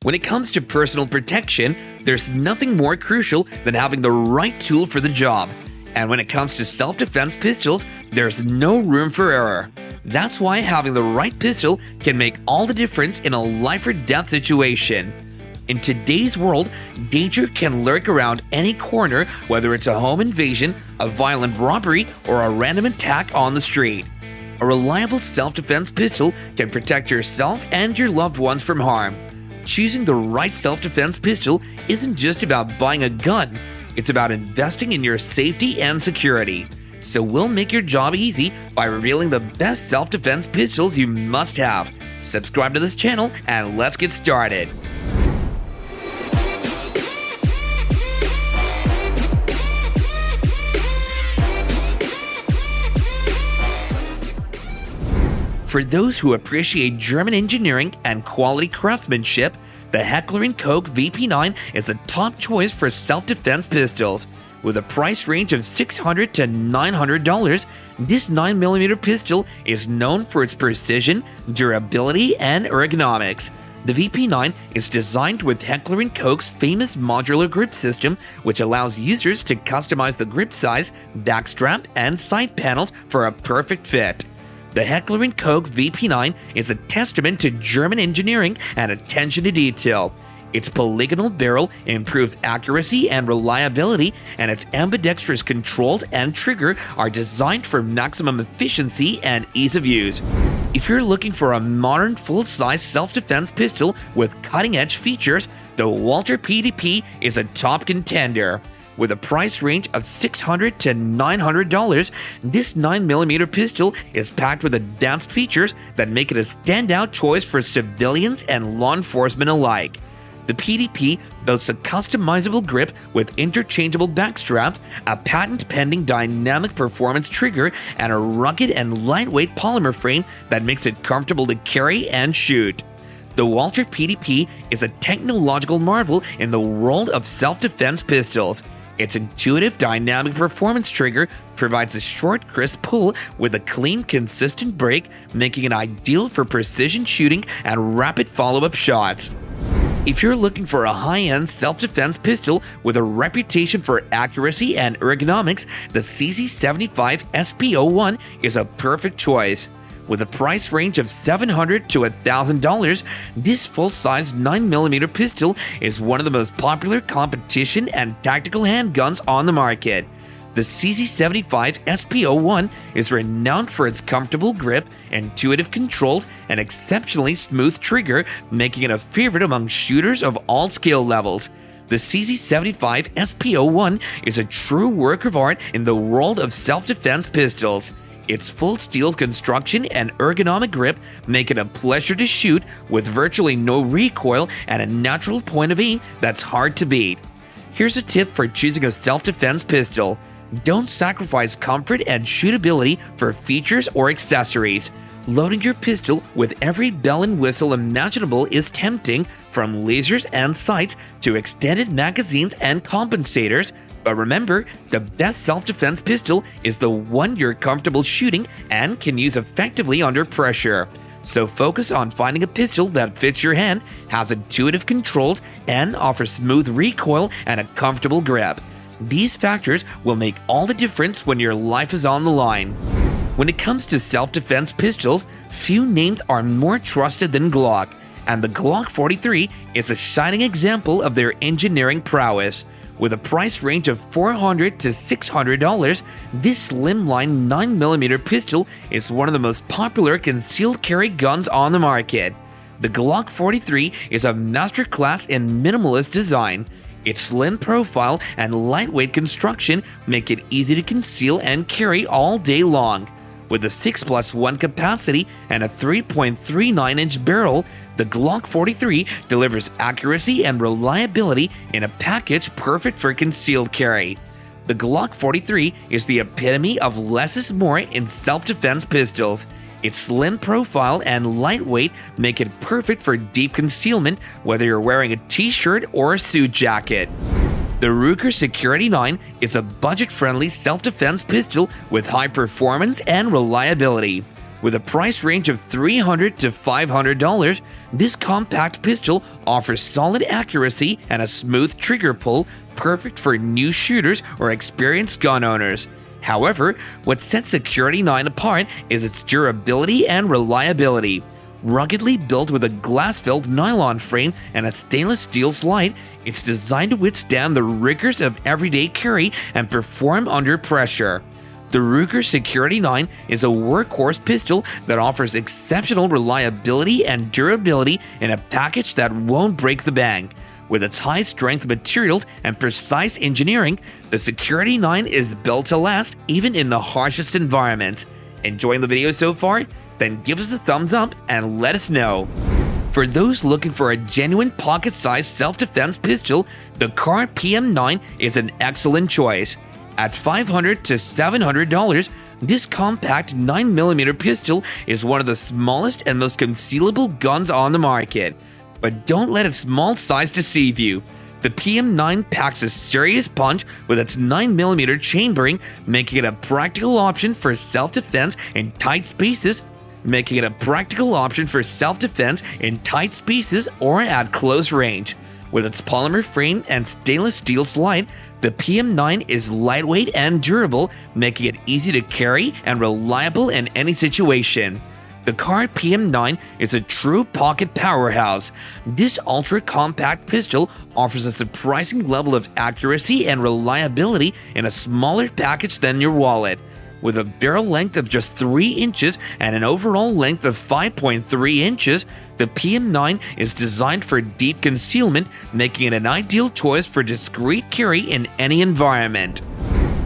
When it comes to personal protection, there's nothing more crucial than having the right tool for the job. And when it comes to self-defense pistols, there's no room for error. That's why having the right pistol can make all the difference in a life or death situation. In today's world, danger can lurk around any corner, whether it's a home invasion, a violent robbery, or a random attack on the street. A reliable self-defense pistol can protect yourself and your loved ones from harm. Choosing the right self-defense pistol isn't just about buying a gun, it's about investing in your safety and security. So we'll make your job easy by revealing the best self-defense pistols you must have. Subscribe to this channel and let's get started. For those who appreciate German engineering and quality craftsmanship, the Heckler and Koch VP9 is a top choice for self-defense pistols. With a price range of $600 to $900, this 9mm pistol is known for its precision, durability, and ergonomics. The VP9 is designed with Heckler and Koch's famous modular grip system, which allows users to customize the grip size, backstrap, and side panels for a perfect fit. The Heckler and Koch VP9 is a testament to German engineering and attention to detail. Its polygonal barrel improves accuracy and reliability, and its ambidextrous controls and trigger are designed for maximum efficiency and ease of use. If you're looking for a modern full-size self-defense pistol with cutting-edge features, the Walther PDP is a top contender. With a price range of $600 to $900, this 9mm pistol is packed with advanced features that make it a standout choice for civilians and law enforcement alike. The PDP boasts a customizable grip with interchangeable backstraps, a patent-pending dynamic performance trigger, and a rugged and lightweight polymer frame that makes it comfortable to carry and shoot. The Walther PDP is a technological marvel in the world of self-defense pistols. Its intuitive dynamic performance trigger provides a short, crisp pull with a clean, consistent break, making it ideal for precision shooting and rapid follow-up shots. If you're looking for a high-end self-defense pistol with a reputation for accuracy and ergonomics, the CZ75 SP01 is a perfect choice. With a price range of $700 to $1,000, this full-size 9mm pistol is one of the most popular competition and tactical handguns on the market. The CZ75 SP01 is renowned for its comfortable grip, intuitive controls, and exceptionally smooth trigger, making it a favorite among shooters of all skill levels. The CZ75 SP01 is a true work of art in the world of self-defense pistols. Its full steel construction and ergonomic grip make it a pleasure to shoot with virtually no recoil and a natural point of aim that's hard to beat. Here's a tip for choosing a self-defense pistol. Don't sacrifice comfort and shootability for features or accessories. Loading your pistol with every bell and whistle imaginable is tempting, from lasers and sights to extended magazines and compensators. But remember, the best self-defense pistol is the one you're comfortable shooting and can use effectively under pressure. So focus on finding a pistol that fits your hand, has intuitive controls, and offers smooth recoil and a comfortable grip. These factors will make all the difference when your life is on the line. When it comes to self-defense pistols, few names are more trusted than Glock, and the Glock 43 is a shining example of their engineering prowess. With a price range of $400 to $600, this slimline 9mm pistol is one of the most popular concealed carry guns on the market. The Glock 43 is a masterclass in minimalist design. Its slim profile and lightweight construction make it easy to conceal and carry all day long. With a 6+1 capacity and a 3.39-inch barrel, the Glock 43 delivers accuracy and reliability in a package perfect for concealed carry. The Glock 43 is the epitome of less is more in self-defense pistols. Its slim profile and lightweight make it perfect for deep concealment, whether you're wearing a t-shirt or a suit jacket. The Ruger Security 9 is a budget-friendly self-defense pistol with high performance and reliability. With a price range of $300 to $500, this compact pistol offers solid accuracy and a smooth trigger pull, perfect for new shooters or experienced gun owners. However, what sets the Security-9 apart is its durability and reliability. Ruggedly built with a glass-filled nylon frame and a stainless steel slide, it's designed to withstand the rigors of everyday carry and perform under pressure. The Ruger Security-9 is a workhorse pistol that offers exceptional reliability and durability in a package that won't break the bank. With its high-strength materials and precise engineering, the Security-9 is built to last even in the harshest environments. Enjoying the video so far? Then give us a thumbs up and let us know. For those looking for a genuine pocket-sized self-defense pistol, the Kahr PM9 is an excellent choice. At $500 to $700, this compact 9mm pistol is one of the smallest and most concealable guns on the market. But don't let its small size deceive you. The PM9 packs a serious punch with its 9mm chambering, making it a practical option for self-defense in tight spaces or at close range. With its polymer frame and stainless steel slide, the PM9 is lightweight and durable, making it easy to carry and reliable in any situation. The Kahr PM9 is a true pocket powerhouse. This ultra-compact pistol offers a surprising level of accuracy and reliability in a smaller package than your wallet. With a barrel length of just 3 inches and an overall length of 5.3 inches, the PM9 is designed for deep concealment, making it an ideal choice for discreet carry in any environment.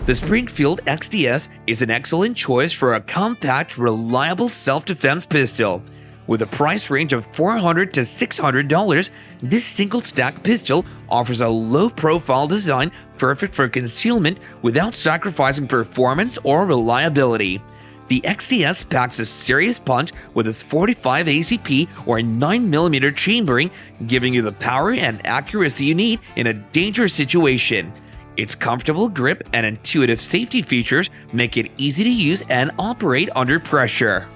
The Springfield XDS is an excellent choice for a compact, reliable self-defense pistol. With a price range of $400 to $600, this single-stack pistol offers a low-profile design perfect for concealment without sacrificing performance or reliability. The XDS packs a serious punch with its 45 ACP or 9mm chambering, giving you the power and accuracy you need in a dangerous situation. Its comfortable grip and intuitive safety features make it easy to use and operate under pressure.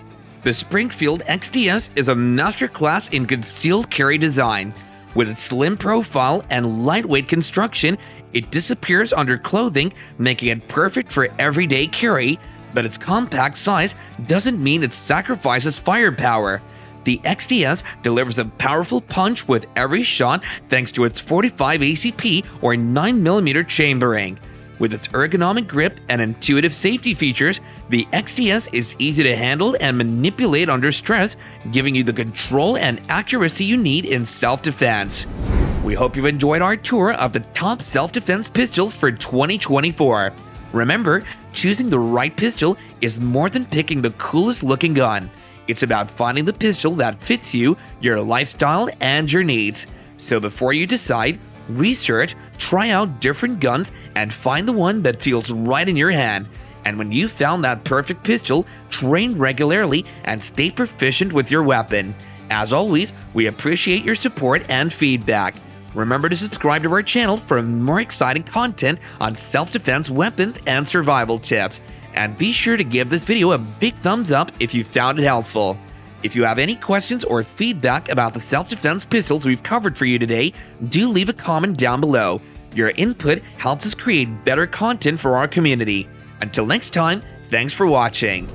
The Springfield XDS is a masterclass in concealed carry design. With its slim profile and lightweight construction, it disappears under clothing, making it perfect for everyday carry, but its compact size doesn't mean it sacrifices firepower. The XDS delivers a powerful punch with every shot thanks to its 45 ACP or 9mm chambering. With its ergonomic grip and intuitive safety features, the XDS is easy to handle and manipulate under stress, giving you the control and accuracy you need in self-defense. We hope you've enjoyed our tour of the top self-defense pistols for 2024. Remember, choosing the right pistol is more than picking the coolest looking gun. It's about finding the pistol that fits you, your lifestyle, and your needs. So before you decide, research, try out different guns, and find the one that feels right in your hand. And when you've found that perfect pistol, train regularly and stay proficient with your weapon. As always, we appreciate your support and feedback. Remember to subscribe to our channel for more exciting content on self-defense weapons and survival tips. And be sure to give this video a big thumbs up if you found it helpful. If you have any questions or feedback about the self-defense pistols we've covered for you today, do leave a comment down below. Your input helps us create better content for our community. Until next time, thanks for watching.